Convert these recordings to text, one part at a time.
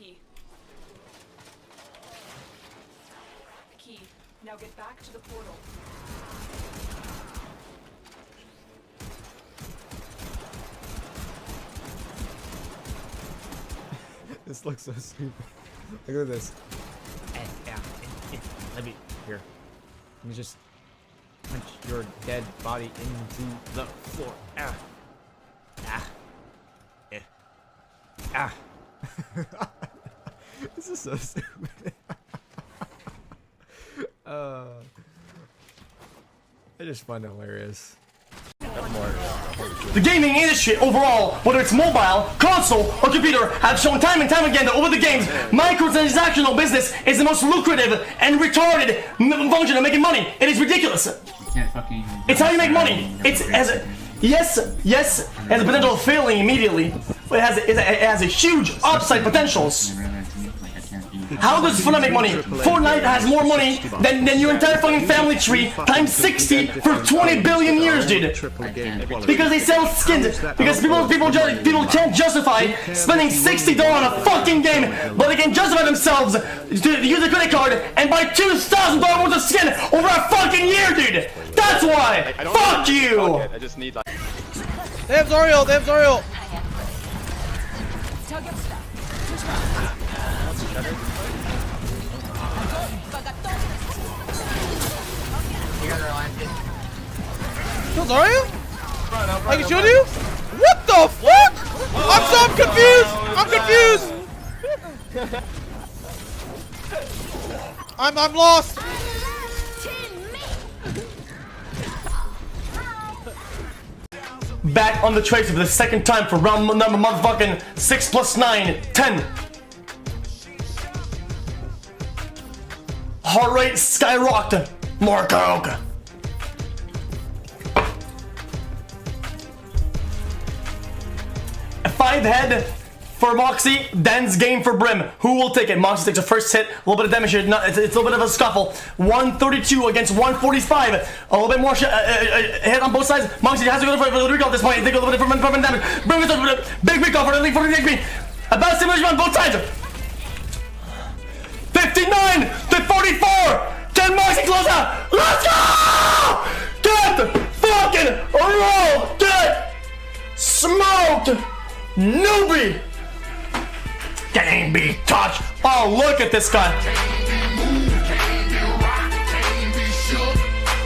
key. Key. Now get back to the portal. This looks so stupid. Look at this. Let me here. Let me just punch your dead body into the floor. Ah. Ah. Eh. Ah. This is so stupid. I just find it hilarious. The gaming industry overall, whether it's mobile, console, or computer, have shown time and time again that over the games, microtransactional business is the most lucrative and retarded function of making money. It is ridiculous. It's how you make money. It has a potential of failing immediately, but it has a huge upside potentials. How does Fortnite make money? Fortnite has more money than your entire fucking family tree times 60 for 20 billion years, dude. Because they sell skins. Because people can't justify spending $60 on a fucking game, but they can justify themselves to use a credit card and buy $2,000 worth of skin over a fucking year, dude. That's why. Fuck you. I just need like. They have Zoriel. They have Zoriel. Kill Zoriel? I can shoot you? What the fuck? I'm confused. I'm lost. Back on the Tracer for the second time for round number motherfucking 6 + 9, 10. Heart rate skyrocketed. More coke. A 5 head for Moxie, Dan's game for Brim. Who will take it? Moxie takes a first hit, a little bit of damage here. It's a little bit of a scuffle. 132 against 145. A little bit more hit on both sides. Moxie has to go for the recall at this point. Take a little bit of damage. Brim is a big recall for the HP. About similar on both sides. 59 to 44. Can Moxie close out? Let's go! Get fucking roll! Get smoked! Newbie! Can't be touched! Oh, look at this guy!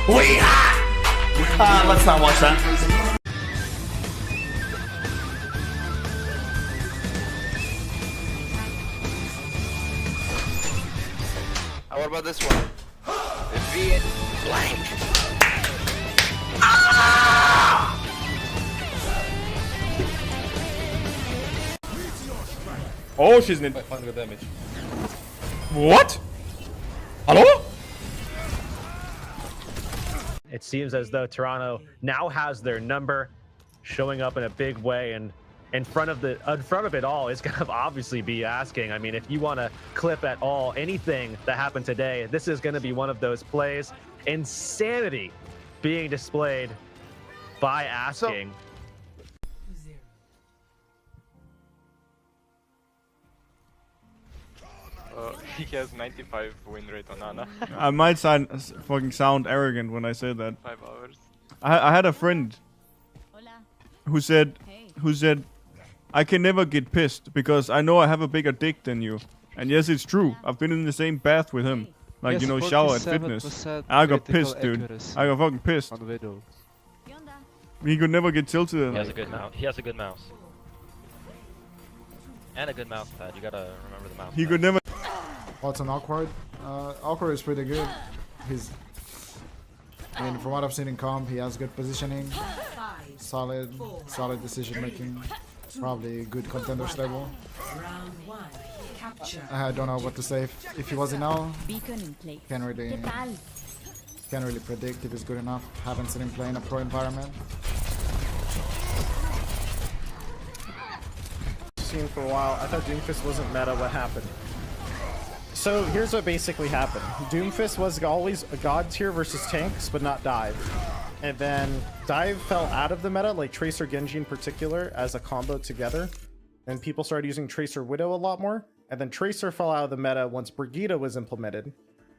We hot! Let's not watch that. What about this one? V blank. Oh, she's in 500 damage. What? Hello? It seems as though Toronto now has their number, showing up in a big way, and in front of it all is going to obviously be asking. I mean, if you want to clip at all anything that happened today, this is going to be one of those plays. Insanity being displayed by asking. He has 95 win rate on Ana. I might sound arrogant when I say that. 5 hours. I had a friend who said, I can never get pissed because I know I have a bigger dick than you. And yes, it's true. I've been in the same bath with him. Like, Yes, you know, shower at fitness. I got pissed, dude. I got fucking pissed. He could never get tilted. He has a good mouse. He has a good mouse. And a good mouse pad. You gotta remember the mouse He pad. could never. What's on Awkward? Awkward is pretty good. I mean, from what I've seen in comp, he has good positioning, solid decision making, probably good contenders level. I don't know what to say if he was in now. Can't really predict if he's good enough. Haven't seen him play in a pro environment. Seen for a while. I thought Doomfist wasn't meta. What happened? So here's what basically happened. Doomfist was always a god tier versus tanks, but not dive. And then dive fell out of the meta, like Tracer Genji in particular, as a combo together. And people started using Tracer Widow a lot more. And then Tracer fell out of the meta once Brigitte was implemented.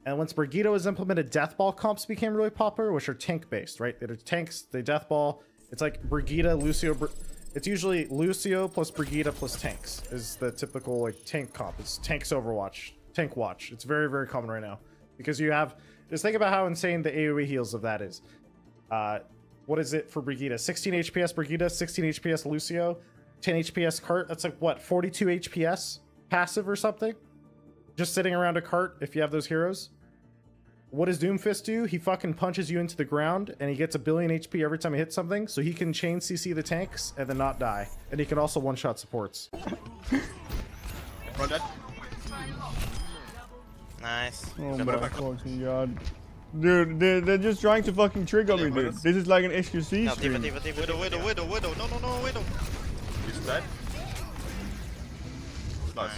And once Brigitte was implemented, Deathball comps became really popular, which are tank-based, right? They're tanks, they Deathball. It's like Brigitte, Lucio... It's usually Lucio plus Brigitte plus tanks is the typical like tank comp. It's tanks Overwatch, tank watch. It's very, very common right now. Because you have... Just think about how insane the AoE heals of that is. What is it for Brigitte? 16 HPS Brigitte, 16 HPS Lucio, 10 HPS Cart. That's like, what, 42 HPS passive or something? Just sitting around a cart if you have those heroes. What does Doomfist do? He fucking punches you into the ground, and he gets 1 billion HP every time he hits something, so he can chain CC the tanks and then not die. And he can also one-shot supports. Run dead. Nice. Oh my fucking god. Dude, they're just trying to fucking trigger me, dude. This is like an XQC No, stream. Widow. No, Widow. He's dead. Nice.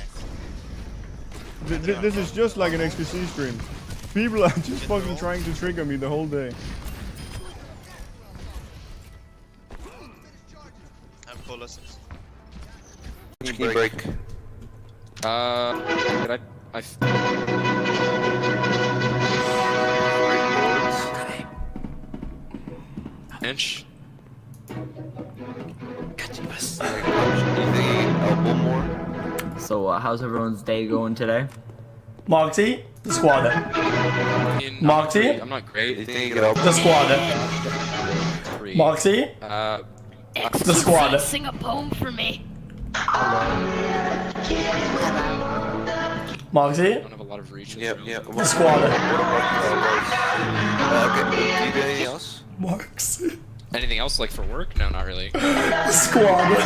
This is just like an XQC stream. People are just fucking trying to trigger me the whole day. I'm full lessons. Break. Inch. So how's everyone's day going today? Moxie, the squad. Moxie, I'm not great. the squad. Moxie, the squad. Sing a poem for me. Moxie, I don't have a lot of reach. the squad. Anything else? Moxie, Anything else like for work? No, not really. the squad.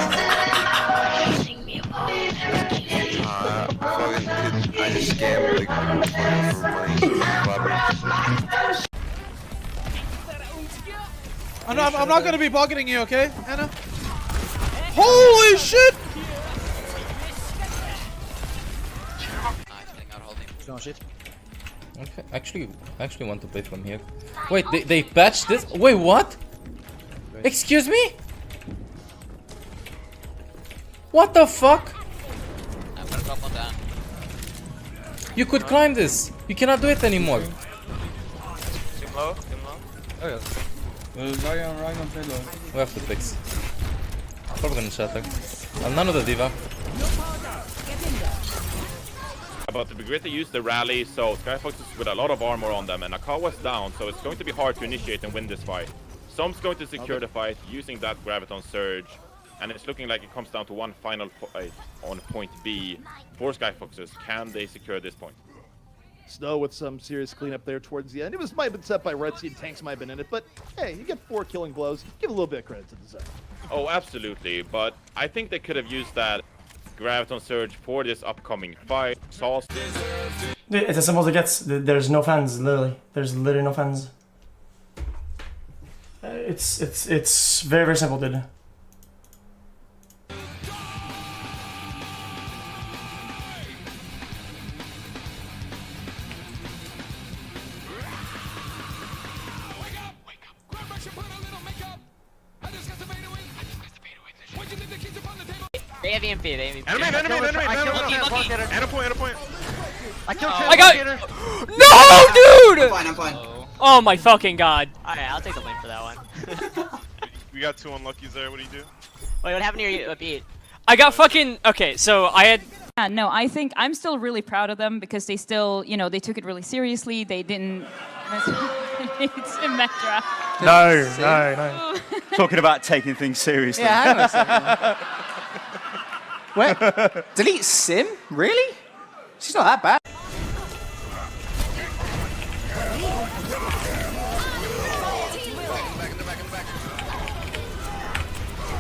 Sing me a poem. I just scammed like I'm not gonna be bucketing you, okay, Anna? Holy shit! Okay, actually want to play from here. Wait, they patched this? Wait, what? Excuse me? What the fuck? I'm gonna drop one down. You could climb this. You cannot do it anymore. Team low. Okay. We have to fix. Probably gonna shatter. I'm none of the diva. About to be great to use the rally, so Skyfox is with a lot of armor on them, and Akawa's down, so it's going to be hard to initiate and win this fight. Som's going to secure the fight using that Graviton Surge, and it's looking like it comes down to one final fight on point B for Skyfoxes. Can they secure this point? Snow with some serious cleanup there towards the end. It might have been set by Red Seed, tanks might have been in it, but hey, you get 4 killing blows. Give a little bit of credit to the Zone. Oh, absolutely, but I think they could have used that Graviton Surge for this upcoming fight. Sauce. It's as simple as it gets. There's no fans, literally. There's literally no fans. It's very, very simple, dude. They have EMP. Enemy! Point. I killed I got. No, dude! I'm fine. Oh my fucking god. Alright, I'll take the win for that one. We got 2 unluckies there. What do you do? Wait, what happened to your beat? I got fucking. Okay, so I had. Yeah, no, I think I'm still really proud of them because they still, you know, they took it really seriously. They didn't. It's in Metra. No. Talking about taking things seriously. Yeah, hang on a second. Wait, delete Sim? Really? She's not that bad.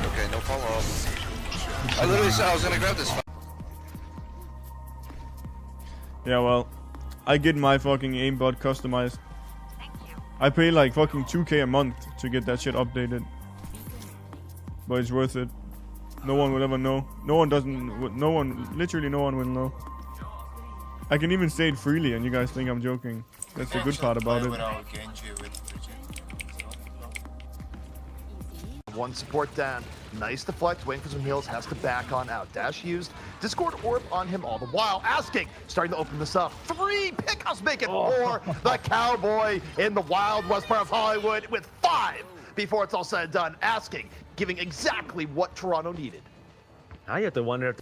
Okay, no follow-up. I literally said I was gonna grab this. Yeah, well, I get my fucking aimbot customized. I pay like fucking 2k a month to get that shit updated. But it's worth it. No one will ever know. Literally no one will know. I can even say it freely and you guys think I'm joking. That's the good part about it. One support down. Nice deflect, waiting for some heals, has to back on out. Dash used. Discord orb on him all the while. Asking, starting to open this up. 3 pickups make it 4. The Cowboy in the wild west part of Hollywood with 5 before it's all said and done. Asking, giving exactly what Toronto needed. Now you have to wonder if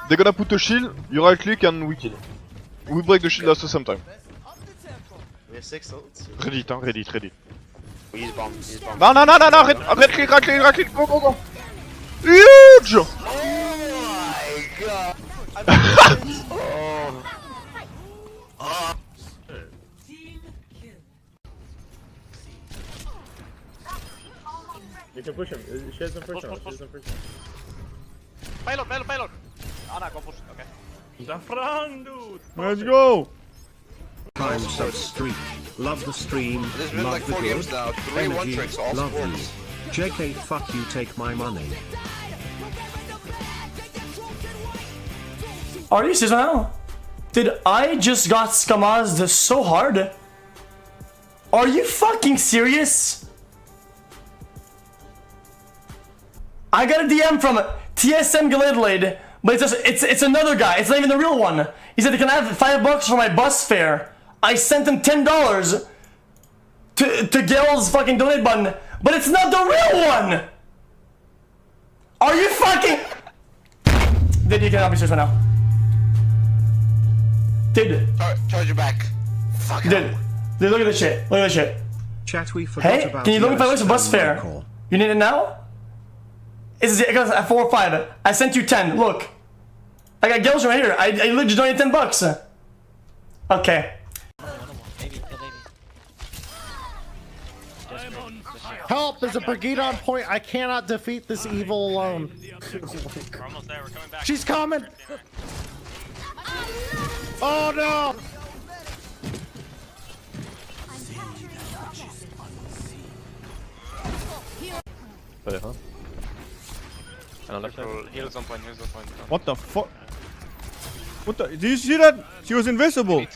They're gonna put a shield, you right click and we kill. We break the shield at the same time. We have 6 ults. Ready, huh? Ready. We use bomb. No, right click, go, go. Huge! Oh my god. you can push him. She has some push on. Payload. Ana, go push. Okay. Let's go! Prime substream. Love the stream. There's been love like the 4 good. games now. 3 Energy, one-tricks, all love sports. you. JK, fuck you, take my money. Are you serious now? Did I just got skamazed so hard? Are you fucking serious? I got a DM from TSM Galadlade, but it's another guy. It's not even the real one. He said, "Can I have $5 for my bus fare?" I sent him $10 to Gil's fucking donate button, but it's not the real one. Are you fucking? Dude, you cannot be serious right now. Dude. Charge your back. Fuck Dude, look at this shit. Look at this shit. Chat, we forgot Hey, about can you look at $5 for bus fare? Michael. You need it now? It goes at 4 or 5. I sent you 10. Look. I got Gills right here. I literally just donated $10. Okay. Help! There's a brigade on point. I cannot defeat this evil alone. We're almost there. We're coming back. She's coming. Oh no! Heals on point. What the fuck? What the? Did you see that? She was invisible.